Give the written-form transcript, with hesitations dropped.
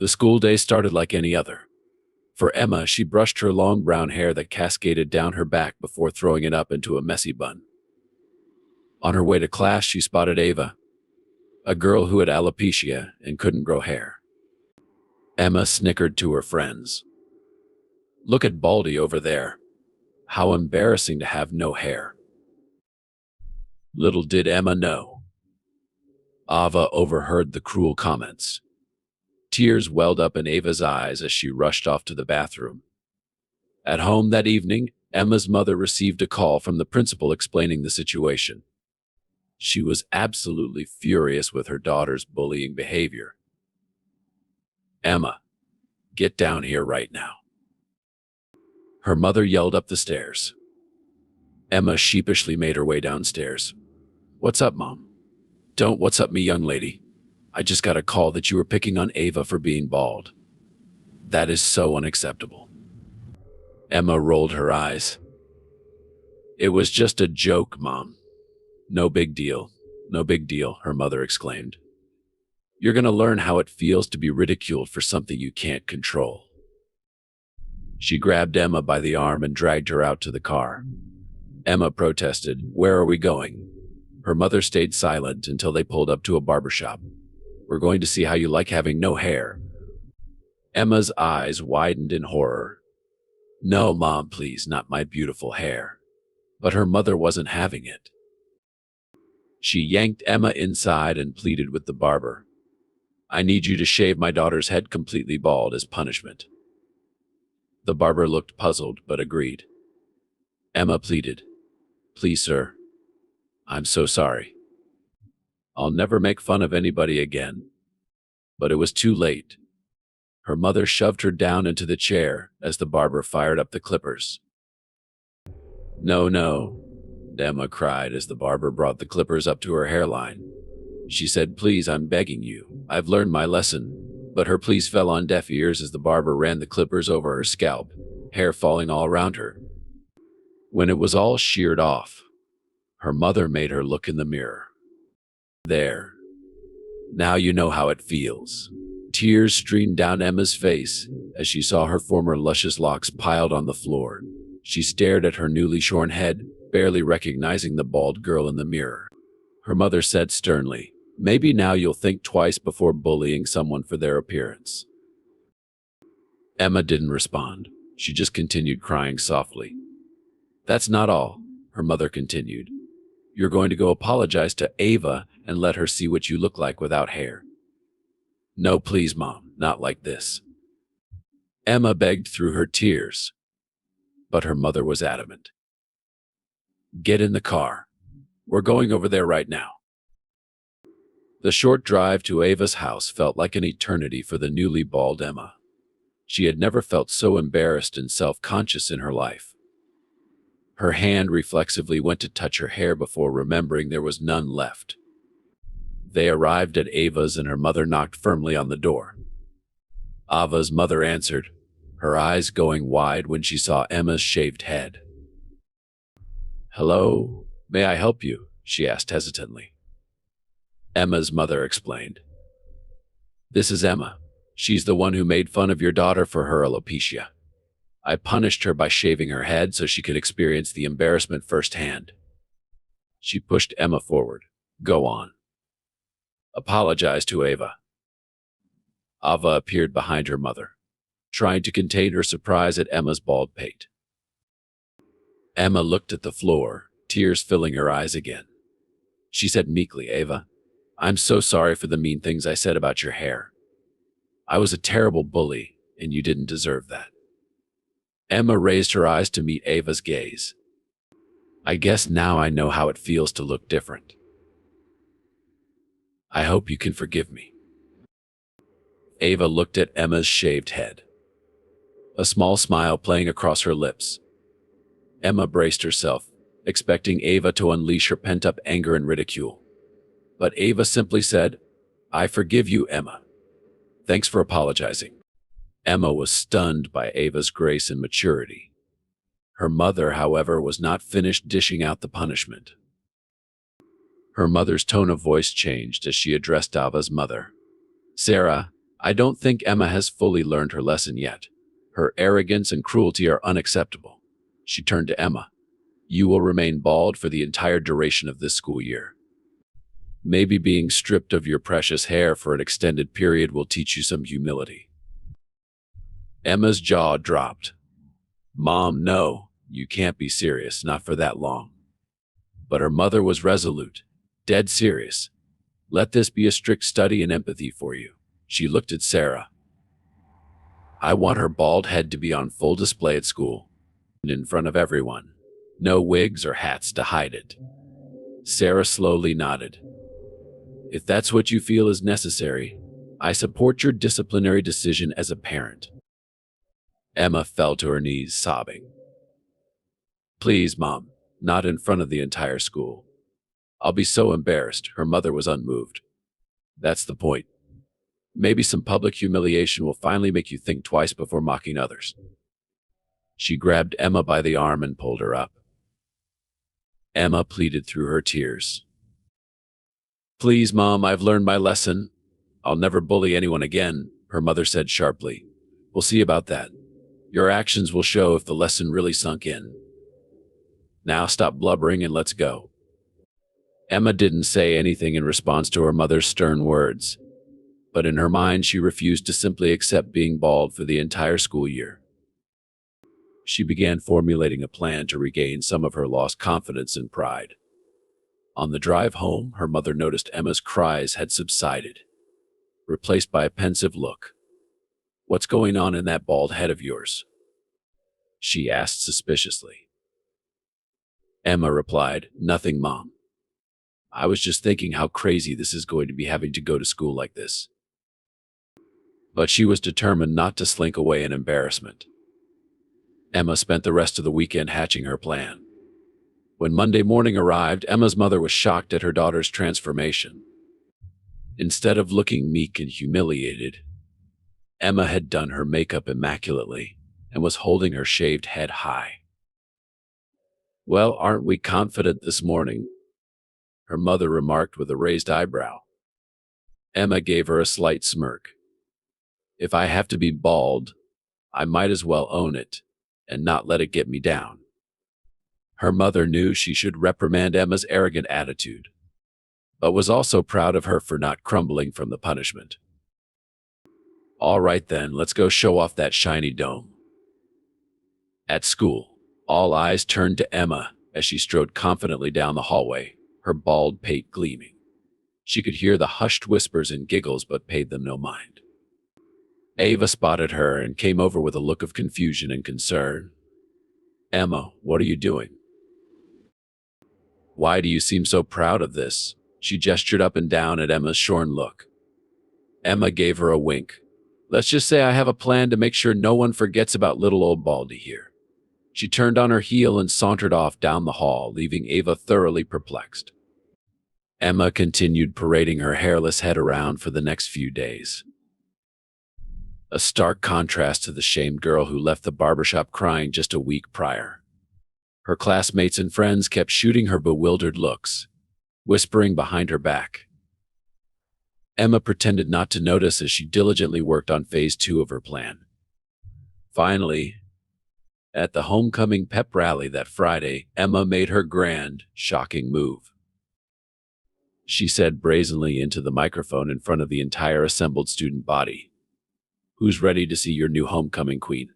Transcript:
The school day started like any other. For Emma, she brushed her long brown hair that cascaded down her back before throwing it up into a messy bun. On her way to class, she spotted Ava, a girl who had alopecia and couldn't grow hair. Emma snickered to her friends. "Look at Baldy over there. How embarrassing to have no hair." Little did Emma know. Ava overheard the cruel comments. Tears welled up in Ava's eyes as she rushed off to the bathroom. At home that evening, Emma's mother received a call from the principal explaining the situation. She was absolutely furious with her daughter's bullying behavior. "Emma, get down here right now." Her mother yelled up the stairs. Emma sheepishly made her way downstairs. "What's up, Mom?" "Don't what's up me, young lady. I just got a call that you were picking on Ava for being bald. That is so unacceptable." Emma rolled her eyes. "It was just a joke, Mom. No big deal. No big deal," her mother exclaimed. "You're going to learn how it feels to be ridiculed for something you can't control." She grabbed Emma by the arm and dragged her out to the car. Emma protested, "Where are we going?" Her mother stayed silent until they pulled up to a barbershop. "We're going to see how you like having no hair." Emma's eyes widened in horror. "No, Mom, please, not my beautiful hair." But her mother wasn't having it. She yanked Emma inside and pleaded with the barber. "I need you to shave my daughter's head completely bald as punishment." The barber looked puzzled but agreed. Emma pleaded, "Please, sir. I'm so sorry. I'll never make fun of anybody again." But it was too late. Her mother shoved her down into the chair as the barber fired up the clippers. "No, no," Emma cried as the barber brought the clippers up to her hairline. She said, "Please, I'm begging you. I've learned my lesson." But her pleas fell on deaf ears as the barber ran the clippers over her scalp, hair falling all around her. When it was all sheared off, her mother made her look in the mirror. "There. Now you know how it feels." Tears streamed down Emma's face as she saw her former luscious locks piled on the floor. She stared at her newly shorn head, barely recognizing the bald girl in the mirror. Her mother said sternly, "Maybe now you'll think twice before bullying someone for their appearance." Emma didn't respond. She just continued crying softly. "That's not all," her mother continued. "You're going to go apologize to Ava and let her see what you look like without hair." "No, please, Mom, not like this." Emma begged through her tears, but her mother was adamant. "Get in the car. We're going over there right now." The short drive to Ava's house felt like an eternity for the newly bald Emma. She had never felt so embarrassed and self-conscious in her life. Her hand reflexively went to touch her hair before remembering there was none left. They arrived at Ava's and her mother knocked firmly on the door. Ava's mother answered, her eyes going wide when she saw Emma's shaved head. "Hello, may I help you?" she asked hesitantly. Emma's mother explained. "This is Emma. She's the one who made fun of your daughter for her alopecia. I punished her by shaving her head so she could experience the embarrassment firsthand." She pushed Emma forward. "Go on. Apologize to Ava." Ava appeared behind her mother, trying to contain her surprise at Emma's bald pate. Emma looked at the floor, tears filling her eyes again. She said meekly, "Ava, I'm so sorry for the mean things I said about your hair. I was a terrible bully, and you didn't deserve that." Emma raised her eyes to meet Ava's gaze. "I guess now I know how it feels to look different. I hope you can forgive me." Ava looked at Emma's shaved head, a small smile playing across her lips. Emma braced herself, expecting Ava to unleash her pent-up anger and ridicule. But Ava simply said, "I forgive you, Emma. Thanks for apologizing." Emma was stunned by Ava's grace and maturity. Her mother, however, was not finished dishing out the punishment. Her mother's tone of voice changed as she addressed Ava's mother. "Sarah, I don't think Emma has fully learned her lesson yet. Her arrogance and cruelty are unacceptable. She turned to Emma. You will remain bald for the entire duration of this school year. Maybe being stripped of your precious hair for an extended period will teach you some humility. Emma's jaw dropped. Mom, no, you can't be serious, not for that long. But her mother was resolute, dead serious. Let this be a strict study in empathy for you. She looked at Sarah. I want her bald head to be on full display at school, and in front of everyone. No wigs or hats to hide it. Sarah slowly nodded. If that's what you feel is necessary, I support your disciplinary decision as a parent. Emma fell to her knees, sobbing. Please, Mom, not in front of the entire school. I'll be so embarrassed. Her mother was unmoved. That's the point. Maybe some public humiliation will finally make you think twice before mocking others. She grabbed Emma by the arm and pulled her up. Emma pleaded through her tears. Please, Mom, I've learned my lesson. I'll never bully anyone again, her mother said sharply. We'll see about that. Your actions will show if the lesson really sunk in. Now stop blubbering and let's go. Emma didn't say anything in response to her mother's stern words, but in her mind she refused to simply accept being bald for the entire school year. She began formulating a plan to regain some of her lost confidence and pride. On the drive home, her mother noticed Emma's cries had subsided, replaced by a pensive look. What's going on in that bald head of yours? She asked suspiciously. Emma replied, Nothing, Mom. I was just thinking how crazy this is going to be having to go to school like this. But she was determined not to slink away in embarrassment. Emma spent the rest of the weekend hatching her plan. When Monday morning arrived, Emma's mother was shocked at her daughter's transformation. Instead of looking meek and humiliated, Emma had done her makeup immaculately and was holding her shaved head high. Well, aren't we confident this morning? Her mother remarked with a raised eyebrow. Emma gave her a slight smirk. If I have to be bald, I might as well own it and not let it get me down. Her mother knew she should reprimand Emma's arrogant attitude, but was also proud of her for not crumbling from the punishment. All right then, let's go show off that shiny dome. At school, all eyes turned to Emma as she strode confidently down the hallway, her bald pate gleaming. She could hear the hushed whispers and giggles but paid them no mind. Ava spotted her and came over with a look of confusion and concern. Emma, what are you doing? Why do you seem so proud of this? She gestured up and down at Emma's shorn look. Emma gave her a wink. Let's just say I have a plan to make sure no one forgets about little old Baldy here. She turned on her heel and sauntered off down the hall, leaving Ava thoroughly perplexed. Emma continued parading her hairless head around for the next few days. A stark contrast to the shamed girl who left the barbershop crying just a week prior. Her classmates and friends kept shooting her bewildered looks, whispering behind her back. Emma pretended not to notice as she diligently worked on phase 2 of her plan. Finally, at the homecoming pep rally that Friday, Emma made her grand, shocking move. She said brazenly into the microphone in front of the entire assembled student body, "Who's ready to see your new homecoming queen?"